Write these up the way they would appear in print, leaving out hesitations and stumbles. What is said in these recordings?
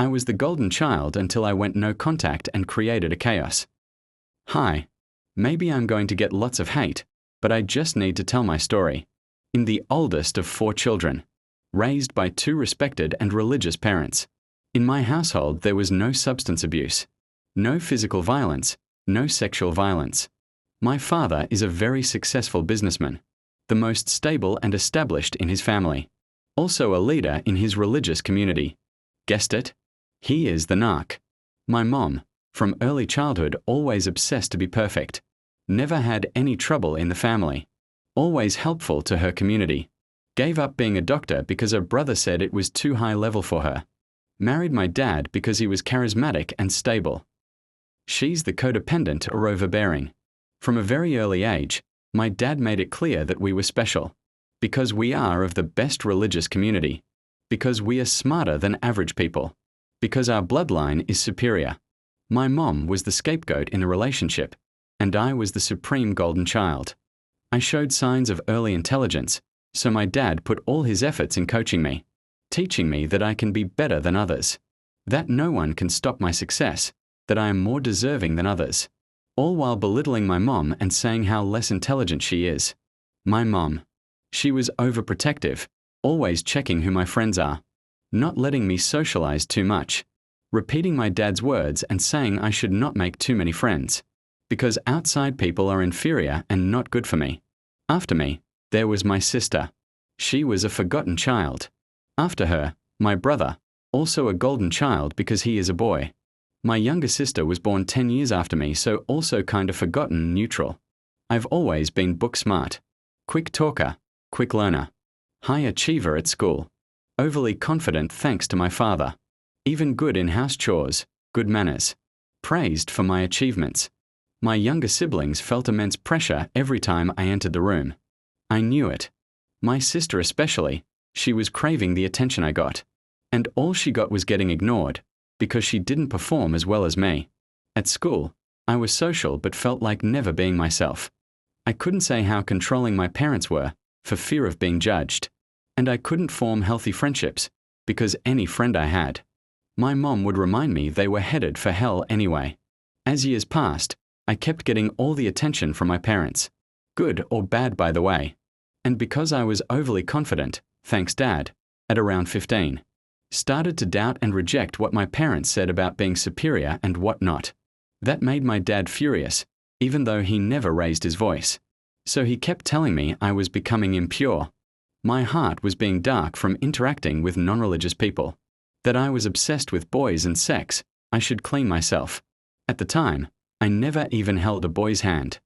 I was the golden child until I went no contact and created a chaos. Hi. Maybe I'm going to get lots of hate, but I just need to tell my story. I'm the oldest of 4 children, raised by 2 respected and religious parents. In my household, there was no substance abuse, no physical violence, no sexual violence. My father is a very successful businessman, the most stable and established in his family, also a leader in his religious community. Guessed it? He is the narc. My mom, from early childhood, always obsessed to be perfect, never had any trouble in the family, always helpful to her community, gave up being a doctor because her brother said it was too high level for her, married my dad because he was charismatic and stable. She's the codependent or overbearing. From a very early age, my dad made it clear that we were special, because we are of the best religious community, because we are smarter than average people, because our bloodline is superior. My mom was the scapegoat in the relationship, and I was the supreme golden child. I showed signs of early intelligence, so my dad put all his efforts in coaching me, teaching me that I can be better than others, that no one can stop my success, that I am more deserving than others, all while belittling my mom and saying how less intelligent she is. My mom. She was overprotective, always checking who my friends are, not letting me socialize too much, repeating my dad's words and saying I should not make too many friends, because outside people are inferior and not good for me. After me, there was my sister. She was a forgotten child. After her, my brother, also a golden child because he is a boy. My younger sister was born 10 years after me, so also kind of forgotten, neutral. I've always been book smart, quick talker, quick learner, high achiever at school, overly confident thanks to my father, even good in house chores, good manners, praised for my achievements. My younger siblings felt immense pressure every time I entered the room. I knew it. My sister especially, she was craving the attention I got, and all she got was getting ignored, because she didn't perform as well as me. At school, I was social but felt like never being myself. I couldn't say how controlling my parents were, for fear of being judged, and I couldn't form healthy friendships, because any friend I had, my mom would remind me they were headed for hell anyway. As years passed, I kept getting all the attention from my parents, good or bad by the way, and because I was overly confident, thanks Dad, at around 15, started to doubt and reject what my parents said about being superior and what not. That made my dad furious, even though he never raised his voice. So he kept telling me I was becoming impure. My heart was being dark from interacting with non-religious people, that I was obsessed with boys and sex, I should clean myself. At the time, I never even held a boy's hand.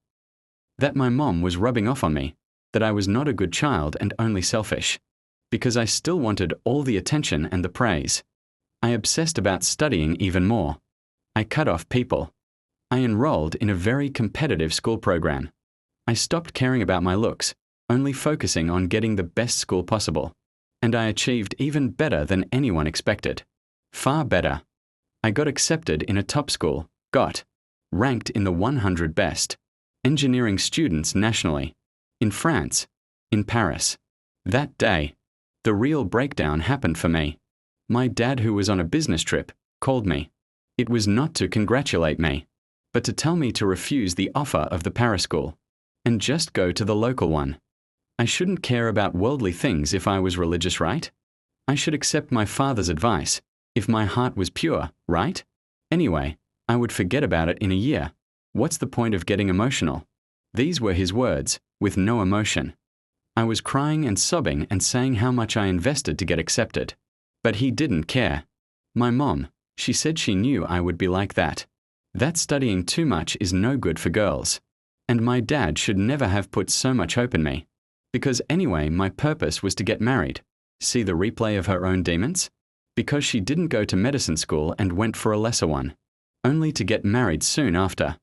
That my mom was rubbing off on me, that I was not a good child and only selfish, because I still wanted all the attention and the praise. I obsessed about studying even more. I cut off people. I enrolled in a very competitive school program. I stopped caring about my looks, only focusing on getting the best school possible. And I achieved even better than anyone expected. Far better. I got accepted in a top school, ranked in the 100 best engineering students nationally, in France, in Paris. That day, the real breakdown happened for me. My dad, who was on a business trip, called me. It was not to congratulate me, but to tell me to refuse the offer of the Paris school and just go to the local one. I shouldn't care about worldly things if I was religious, right? I should accept my father's advice if my heart was pure, right? Anyway, I would forget about it in a year. What's the point of getting emotional? These were his words, with no emotion. I was crying and sobbing and saying how much I invested to get accepted. But he didn't care. My mom, she said she knew I would be like that. That studying too much is no good for girls. And my dad should never have put so much hope in me. Because anyway, my purpose was to get married. See the replay of her own demons? Because she didn't go to medicine school and went for a lesser one, only to get married soon after.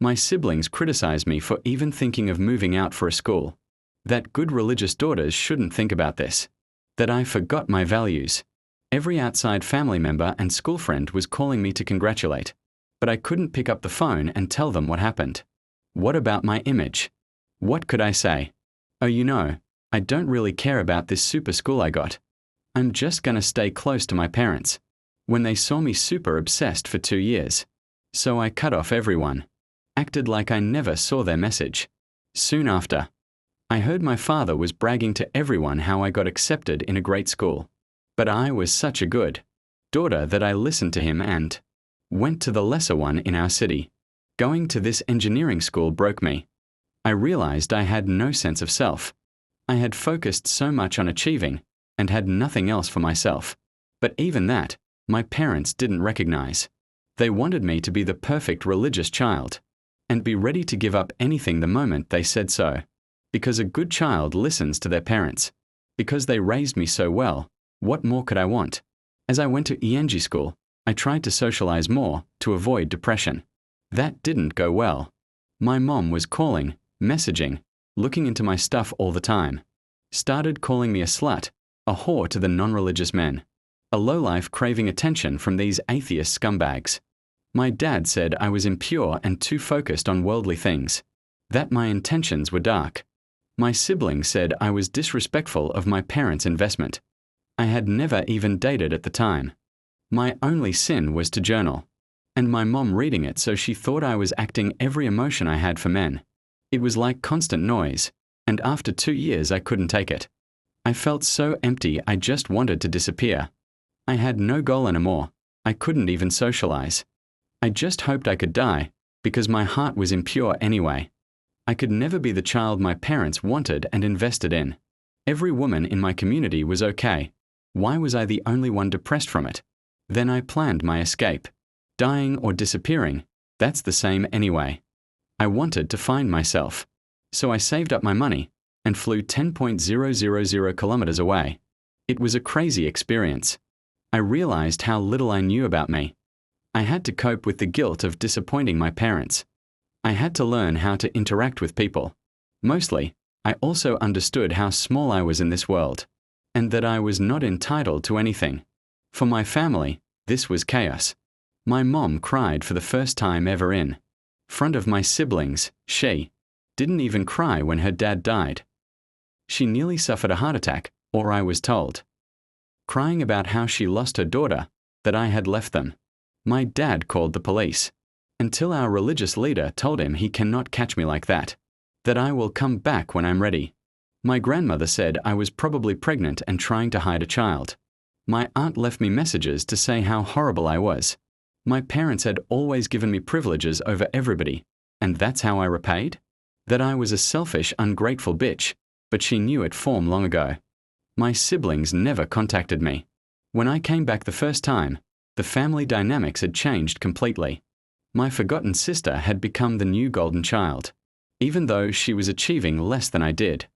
My siblings criticized me for even thinking of moving out for a school. That good religious daughters shouldn't think about this. That I forgot my values. Every outside family member and school friend was calling me to congratulate, but I couldn't pick up the phone and tell them what happened. What about my image? What could I say? Oh, you know, I don't really care about this super school I got. I'm just gonna stay close to my parents. when they saw me super obsessed for 2 years. So I cut off everyone, acted like I never saw their message. Soon after, I heard my father was bragging to everyone how I got accepted in a great school. But I was such a good daughter that I listened to him and went to the lesser one in our city. Going to this engineering school broke me. I realized I had no sense of self. I had focused so much on achieving and had nothing else for myself. But even that, my parents didn't recognize. They wanted me to be the perfect religious child and be ready to give up anything the moment they said so. Because a good child listens to their parents. Because they raised me so well, what more could I want? As I went to ENG school, I tried to socialize more to avoid depression. That didn't go well. My mom was calling, messaging, looking into my stuff all the time. Started calling me a slut, a whore to the non-religious men, a lowlife craving attention from these atheist scumbags. My dad said I was impure and too focused on worldly things, that my intentions were dark. My siblings said I was disrespectful of my parents' investment. I had never even dated at the time. My only sin was to journal, and my mom reading it so she thought I was acting every emotion I had for men. It was like constant noise, and after 2 years I couldn't take it. I felt so empty I just wanted to disappear. I had no goal anymore. I couldn't even socialize. I just hoped I could die, because my heart was impure anyway. I could never be the child my parents wanted and invested in. Every woman in my community was okay. Why was I the only one depressed from it? Then I planned my escape. Dying or disappearing, that's the same anyway. I wanted to find myself. So I saved up my money and flew 10,000 kilometers away. It was a crazy experience. I realized how little I knew about me. I had to cope with the guilt of disappointing my parents. I had to learn how to interact with people. Mostly, I also understood how small I was in this world, and that I was not entitled to anything. For my family, this was chaos. My mom cried for the first time ever in front of my siblings. She didn't even cry when her dad died. She nearly suffered a heart attack, or I was told. Crying about how she lost her daughter, that I had left them. My dad called the police, until our religious leader told him he cannot catch me like that I will come back when I'm ready. My grandmother said I was probably pregnant and trying to hide a child. My aunt left me messages to say how horrible I was. My parents had always given me privileges over everybody, and that's how I repaid? That I was a selfish, ungrateful bitch, but she knew it form long ago. My siblings never contacted me. When I came back the first time, the family dynamics had changed completely. My forgotten sister had become the new golden child, even though she was achieving less than I did,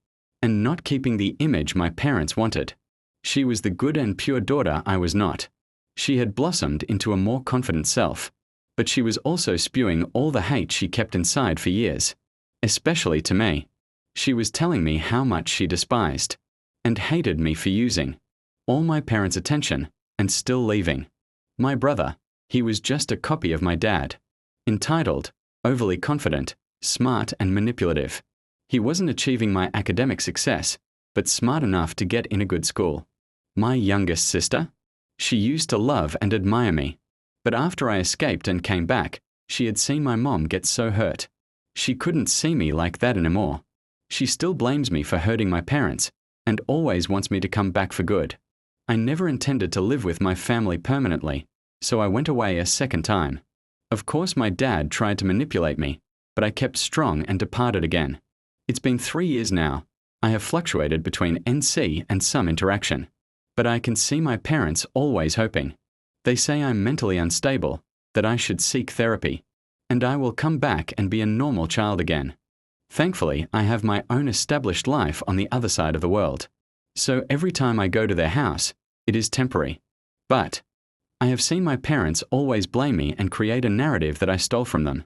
and not keeping the image my parents wanted. She was the good and pure daughter I was not. She had blossomed into a more confident self, but she was also spewing all the hate she kept inside for years, especially to me. She was telling me how much she despised and hated me for using all my parents' attention and still leaving. My brother, he was just a copy of my dad. Entitled, overly confident, smart and manipulative. He wasn't achieving my academic success, but smart enough to get in a good school. My youngest sister? She used to love and admire me, but after I escaped and came back, she had seen my mom get so hurt. She couldn't see me like that anymore. She still blames me for hurting my parents and always wants me to come back for good. I never intended to live with my family permanently, so I went away a second time. Of course, my dad tried to manipulate me, but I kept strong and departed again. It's been 3 years now. I have fluctuated between NC and some interaction, but I can see my parents always hoping. They say I'm mentally unstable, that I should seek therapy, and I will come back and be a normal child again. Thankfully, I have my own established life on the other side of the world, so every time I go to their house, it is temporary. But I have seen my parents always blame me and create a narrative that I stole from them,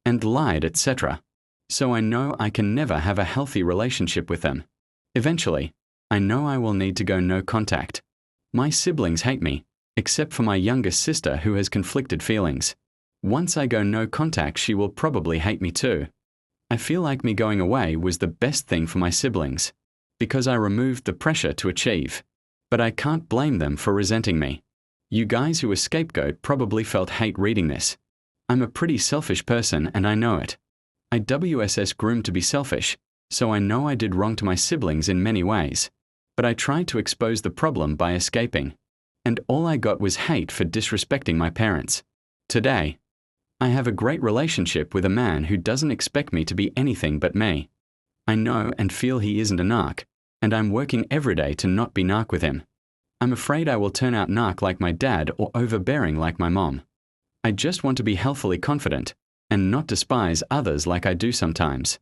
and lied, etc. So I know I can never have a healthy relationship with them. Eventually, I know I will need to go no contact. My siblings hate me, except for my youngest sister who has conflicted feelings. Once I go no contact, she will probably hate me too. I feel like me going away was the best thing for my siblings, because I removed the pressure to achieve. But I can't blame them for resenting me. You guys who are scapegoat probably felt hate reading this. I'm a pretty selfish person and I know it. I WSS groomed to be selfish, so I know I did wrong to my siblings in many ways. But I tried to expose the problem by escaping. And all I got was hate for disrespecting my parents. Today, I have a great relationship with a man who doesn't expect me to be anything but me. I know and feel he isn't a narc, and I'm working every day to not be narc with him. I'm afraid I will turn out narc like my dad or overbearing like my mom. I just want to be healthily confident and not despise others like I do sometimes.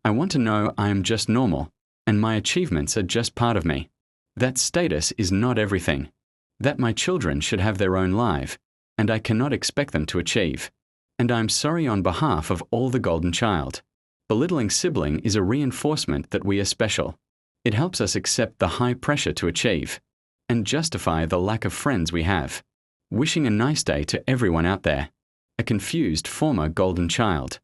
I want to know I am just normal and my achievements are just part of me. That status is not everything. That my children should have their own life, and I cannot expect them to achieve. And I'm sorry on behalf of all the golden child. Belittling sibling is a reinforcement that we are special. It helps us accept the high pressure to achieve and justify the lack of friends we have. Wishing a nice day to everyone out there. A confused former golden child.